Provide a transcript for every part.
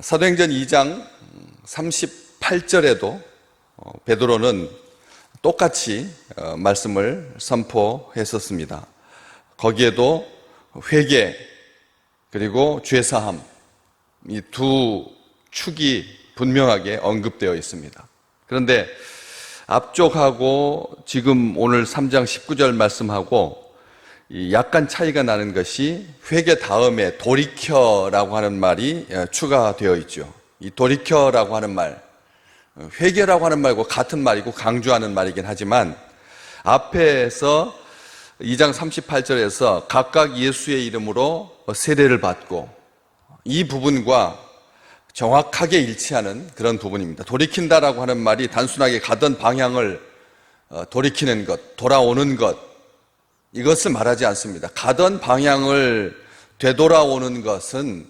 사도행전 2장 38절에도 베드로는 똑같이 말씀을 선포했었습니다. 거기에도 회개 그리고 죄사함, 이 두 축이 분명하게 언급되어 있습니다. 그런데 앞쪽하고 지금 오늘 3장 19절 말씀하고 약간 차이가 나는 것이 회개 다음에 돌이켜라고 하는 말이 추가되어 있죠. 이 돌이켜라고 하는 말, 회개라고 하는 말과 같은 말이고 강조하는 말이긴 하지만 앞에서 2장 38절에서 각각 예수의 이름으로 세례를 받고 이 부분과 정확하게 일치하는 그런 부분입니다. 돌이킨다라고 하는 말이 단순하게 가던 방향을 돌이키는 것, 돌아오는 것, 이것을 말하지 않습니다. 가던 방향을 되돌아오는 것은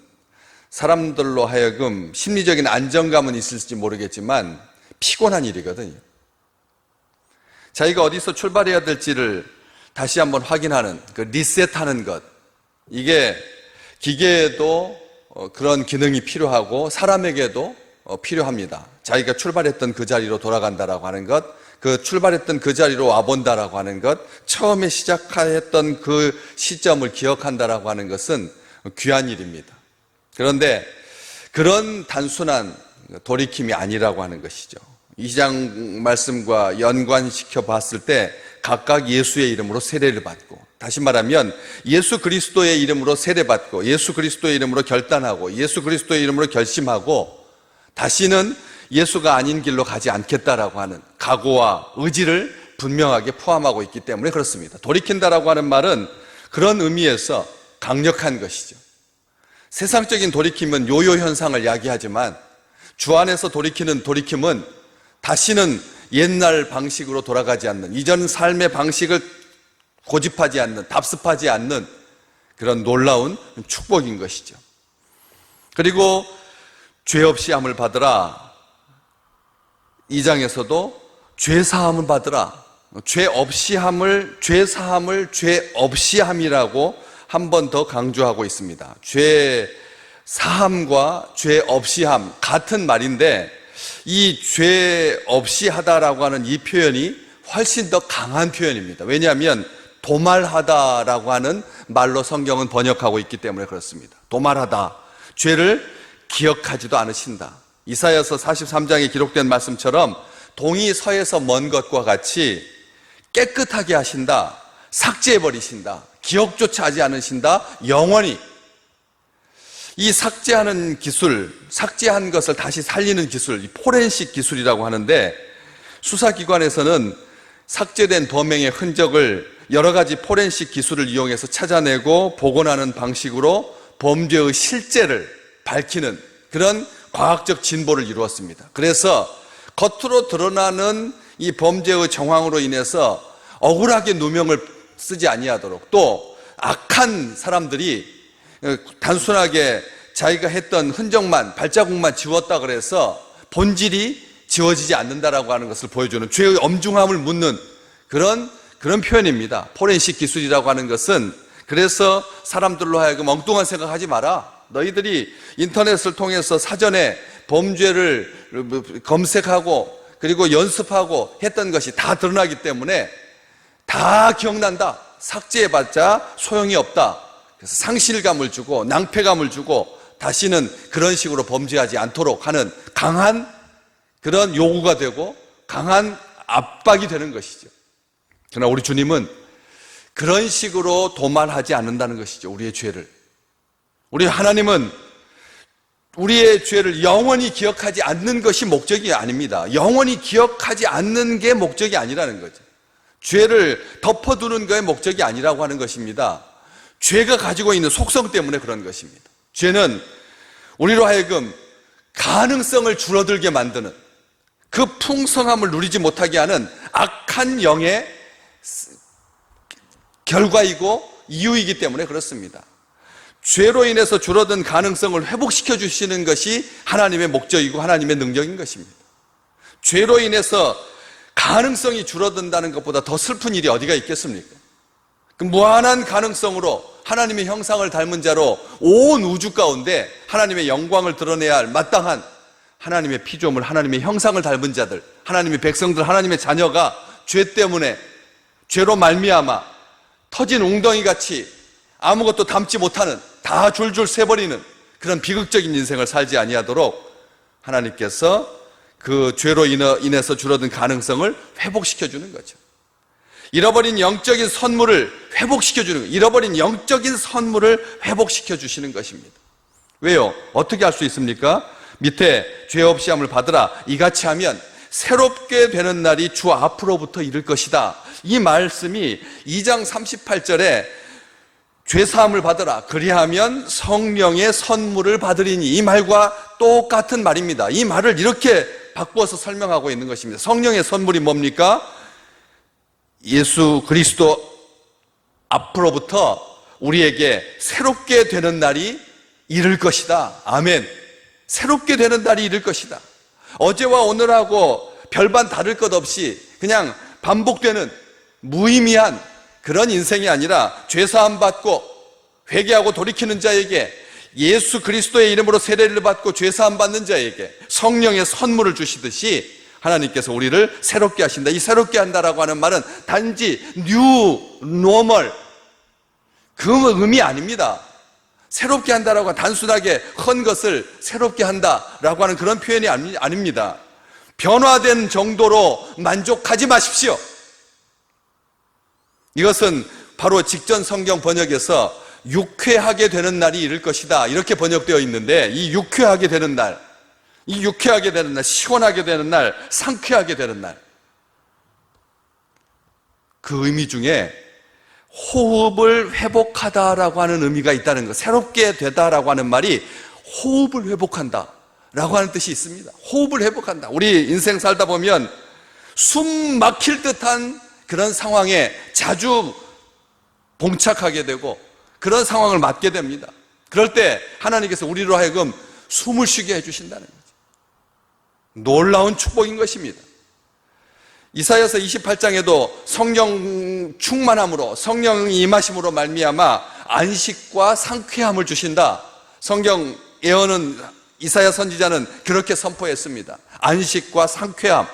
사람들로 하여금 심리적인 안정감은 있을지 모르겠지만 피곤한 일이거든요. 자기가 어디서 출발해야 될지를 다시 한번 확인하는, 그 리셋하는 것, 이게 기계에도 그런 기능이 필요하고 사람에게도 필요합니다. 자기가 출발했던 그 자리로 돌아간다라고 하는 것, 그 출발했던 그 자리로 와본다라고 하는 것, 처음에 시작했던 그 시점을 기억한다라고 하는 것은 귀한 일입니다. 그런데 그런 단순한 돌이킴이 아니라고 하는 것이죠. 2장 말씀과 연관시켜 봤을 때 각각 예수의 이름으로 세례를 받고, 다시 말하면 예수 그리스도의 이름으로 세례받고 예수 그리스도의 이름으로 결단하고 예수 그리스도의 이름으로 결심하고 다시는 예수가 아닌 길로 가지 않겠다라고 하는 각오와 의지를 분명하게 포함하고 있기 때문에 그렇습니다. 돌이킨다라고 하는 말은 그런 의미에서 강력한 것이죠. 세상적인 돌이킴은 요요 현상을 야기하지만 주 안에서 돌이키는 돌이킴은 다시는 옛날 방식으로 돌아가지 않는, 이전 삶의 방식을 고집하지 않는, 답습하지 않는 그런 놀라운 축복인 것이죠. 그리고 죄 없이 함을 받으라, 2장에서도 죄 사함을 받으라, 죄 없이 함을, 죄 사함을 죄 없이 함이라고 한 번 더 강조하고 있습니다. 죄 사함과 죄 없이 함 같은 말인데 이 죄 없이 하다라고 하는 이 표현이 훨씬 더 강한 표현입니다. 왜냐하면 도말하다라고 하는 말로 성경은 번역하고 있기 때문에 그렇습니다. 도말하다, 죄를 기억하지도 않으신다. 이사야서 43장에 기록된 말씀처럼 동이 서에서 먼 것과 같이 깨끗하게 하신다, 삭제해버리신다, 기억조차 하지 않으신다, 영원히. 이 삭제하는 기술, 삭제한 것을 다시 살리는 기술, 이 포렌식 기술이라고 하는데 수사기관에서는 삭제된 범행의 흔적을 여러 가지 포렌식 기술을 이용해서 찾아내고 복원하는 방식으로 범죄의 실제를 밝히는 그런 과학적 진보를 이루었습니다. 그래서 겉으로 드러나는 이 범죄의 정황으로 인해서 억울하게 누명을 쓰지 아니하도록, 또 악한 사람들이 단순하게 자기가 했던 흔적만, 발자국만 지웠다 그래서 본질이 지워지지 않는다라고 하는 것을 보여주는, 죄의 엄중함을 묻는 그런 표현입니다. 포렌식 기술이라고 하는 것은. 그래서 사람들로 하여금 엉뚱한 생각하지 마라, 너희들이 인터넷을 통해서 사전에 범죄를 검색하고 그리고 연습하고 했던 것이 다 드러나기 때문에 다 기억난다, 삭제해봤자 소용이 없다, 그래서 상실감을 주고 낭패감을 주고 다시는 그런 식으로 범죄하지 않도록 하는 강한 그런 요구가 되고 강한 압박이 되는 것이죠. 그러나 우리 주님은 그런 식으로 도말하지 않는다는 것이죠. 우리의 죄를. 우리 하나님은 우리의 죄를 영원히 기억하지 않는 것이 목적이 아닙니다. 영원히 기억하지 않는 게 목적이 아니라는 거죠. 죄를 덮어두는 것이 목적이 아니라고 하는 것입니다. 죄가 가지고 있는 속성 때문에 그런 것입니다. 죄는 우리로 하여금 가능성을 줄어들게 만드는, 그 풍성함을 누리지 못하게 하는 악한 영의 결과이고 이유이기 때문에 그렇습니다. 죄로 인해서 줄어든 가능성을 회복시켜 주시는 것이 하나님의 목적이고 하나님의 능력인 것입니다. 죄로 인해서 가능성이 줄어든다는 것보다 더 슬픈 일이 어디가 있겠습니까? 그 무한한 가능성으로 하나님의 형상을 닮은 자로 온 우주 가운데 하나님의 영광을 드러내야 할 마땅한 하나님의 피조물, 하나님의 형상을 닮은 자들, 하나님의 백성들, 하나님의 자녀가 죄 때문에, 죄로 말미암아 터진 웅덩이같이 아무것도 담지 못하는, 다 줄줄 새버리는 그런 비극적인 인생을 살지 아니하도록 하나님께서 그 죄로 인해서 줄어든 가능성을 회복시켜주는 거죠. 잃어버린 영적인 선물을 회복시켜주는 거예요. 잃어버린 영적인 선물을 회복시켜주시는 것입니다. 왜요? 어떻게 할 수 있습니까? 밑에 죄 없이 함을 받으라, 이같이 하면 새롭게 되는 날이 주 앞으로부터 이를 것이다. 이 말씀이 2장 38절에 죄 사함을 받으라, 그리하면 성령의 선물을 받으리니, 이 말과 똑같은 말입니다. 이 말을 이렇게 바꾸어서 설명하고 있는 것입니다. 성령의 선물이 뭡니까? 예수 그리스도 앞으로부터 우리에게 새롭게 되는 날이 이를 것이다. 아멘. 새롭게 되는 날이 이를 것이다. 어제와 오늘하고 별반 다를 것 없이 그냥 반복되는 무의미한 그런 인생이 아니라 죄사함 받고 회개하고 돌이키는 자에게, 예수 그리스도의 이름으로 세례를 받고 죄사함 받는 자에게 성령의 선물을 주시듯이 하나님께서 우리를 새롭게 하신다. 이 새롭게 한다라고 하는 말은 단지 뉴 노멀 그 의미 아닙니다. 새롭게 한다라고 하는 단순하게 헌 것을 새롭게 한다라고 하는 그런 표현이 아닙니다. 변화된 정도로 만족하지 마십시오. 이것은 바로 직전 성경 번역에서 유쾌하게 되는 날이 이를 것이다, 이렇게 번역되어 있는데, 이 유쾌하게 되는 날, 이 유쾌하게 되는 날, 시원하게 되는 날, 상쾌하게 되는 날, 그 의미 중에 호흡을 회복하다라고 하는 의미가 있다는 것. 새롭게 되다라고 하는 말이 호흡을 회복한다 라고 하는 뜻이 있습니다. 호흡을 회복한다. 우리 인생 살다 보면 숨 막힐 듯한 그런 상황에 자주 봉착하게 되고 그런 상황을 맞게 됩니다. 그럴 때 하나님께서 우리로 하여금 숨을 쉬게 해주신다는 거죠. 놀라운 축복인 것입니다. 이사야서 28장에도 성령 충만함으로, 성령이 임하심으로 말미암아 안식과 상쾌함을 주신다. 성경 예언은, 이사야 선지자는 그렇게 선포했습니다. 안식과 상쾌함.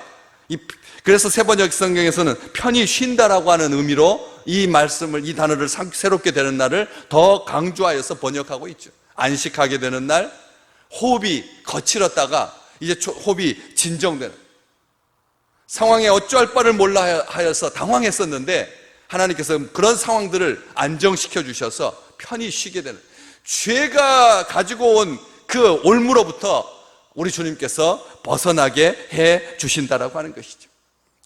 그래서 세번역 성경에서는 편히 쉰다라고 하는 의미로 이 말씀을, 이 단어를 새롭게 되는 날을 더 강조하여서 번역하고 있죠. 안식하게 되는 날, 호흡이 거칠었다가 이제 호흡이 진정되는, 상황에 어찌할 바를 몰라 하여서 당황했었는데 하나님께서 그런 상황들을 안정시켜 주셔서 편히 쉬게 되는, 죄가 가지고 온 그 올무로부터 우리 주님께서 벗어나게 해 주신다라고 하는 것이죠.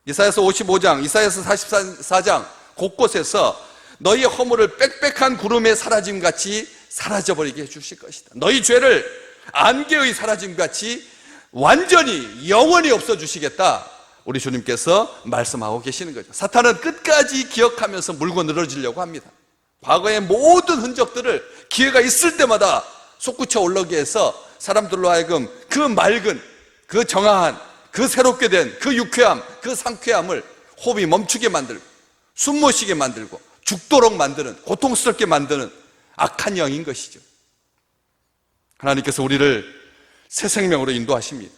이사야서 55장, 이사야서 44장 곳곳에서 너희 허물을 빽빽한 구름에 사라짐같이 사라져버리게 해주실 것이다. 너희 죄를 안개의 사라짐같이 완전히 영원히 없어주시겠다, 우리 주님께서 말씀하고 계시는 거죠. 사탄은 끝까지 기억하면서 물고 늘어지려고 합니다. 과거의 모든 흔적들을 기회가 있을 때마다 솟구쳐 올라오게 해서 사람들로 하여금 그 맑은, 그 정화한, 그 새롭게 된 그 유쾌함, 그 상쾌함을 호흡이 멈추게 만들고 숨 못 쉬게 만들고 죽도록 만드는, 고통스럽게 만드는 악한 영인 것이죠. 하나님께서 우리를 새 생명으로 인도하십니다.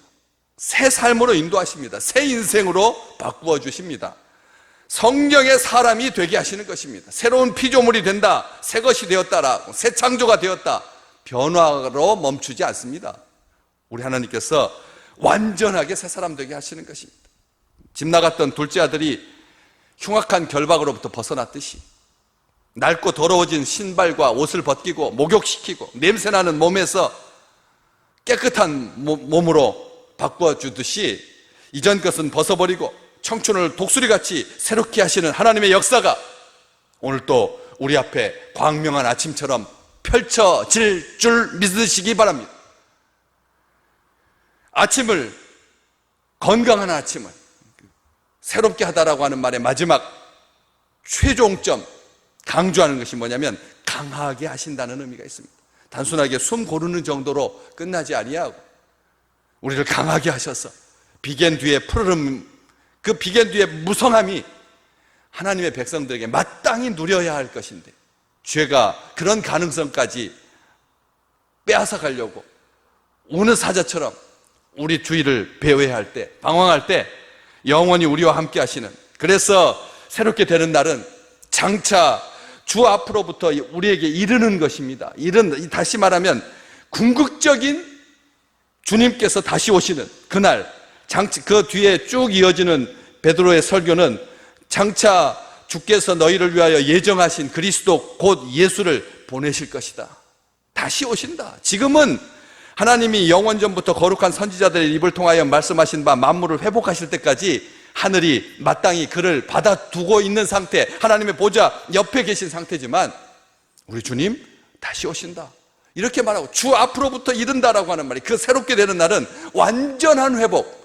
새 삶으로 인도하십니다. 새 인생으로 바꾸어 주십니다. 성령의 사람이 되게 하시는 것입니다. 새로운 피조물이 된다, 새 것이 되었다라고, 새 창조가 되었다, 변화로 멈추지 않습니다. 우리 하나님께서 완전하게 새 사람 되게 하시는 것입니다. 집 나갔던 둘째 아들이 흉악한 결박으로부터 벗어났듯이 낡고 더러워진 신발과 옷을 벗기고 목욕시키고 냄새나는 몸에서 깨끗한 몸으로 바꿔주듯이 이전 것은 벗어버리고 청춘을 독수리같이 새롭게 하시는 하나님의 역사가 오늘 또 우리 앞에 광명한 아침처럼 펼쳐질 줄 믿으시기 바랍니다. 아침을, 건강한 아침을 새롭게 하다라고 하는 말의 마지막 최종점, 강조하는 것이 뭐냐면 강하게 하신다는 의미가 있습니다. 단순하게 숨 고르는 정도로 끝나지 아니하고 우리를 강하게 하셔서 비견 뒤에 푸르름, 그 비견 뒤에 무성함이 하나님의 백성들에게 마땅히 누려야 할 것인데 죄가 그런 가능성까지 빼앗아 가려고 우는 사자처럼 우리 주위를 배회할 때, 방황할 때 영원히 우리와 함께 하시는, 그래서 새롭게 되는 날은 장차 주 앞으로부터 우리에게 이르는 것입니다. 다시 말하면 궁극적인 주님께서 다시 오시는 그날, 그 뒤에 쭉 이어지는 베드로의 설교는 장차 주께서 너희를 위하여 예정하신 그리스도 곧 예수를 보내실 것이다. 다시 오신다. 지금은 하나님이 영원전부터 거룩한 선지자들의 입을 통하여 말씀하신 바 만물을 회복하실 때까지 하늘이 마땅히 그를 받아두고 있는 상태, 하나님의 보좌 옆에 계신 상태지만 우리 주님 다시 오신다. 이렇게 말하고 주 앞으로부터 이른다라고 하는 말이, 그 새롭게 되는 날은 완전한 회복,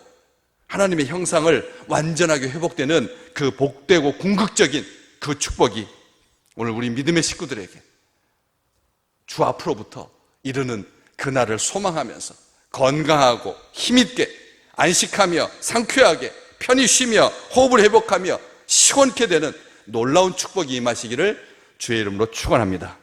하나님의 형상을 완전하게 회복되는 그 복되고 궁극적인 그 축복이 오늘 우리 믿음의 식구들에게 주 앞으로부터 이르는 그날을 소망하면서 건강하고 힘있게 안식하며 상쾌하게 편히 쉬며 호흡을 회복하며 시원케 되는 놀라운 축복이 임하시기를 주의 이름으로 축원합니다.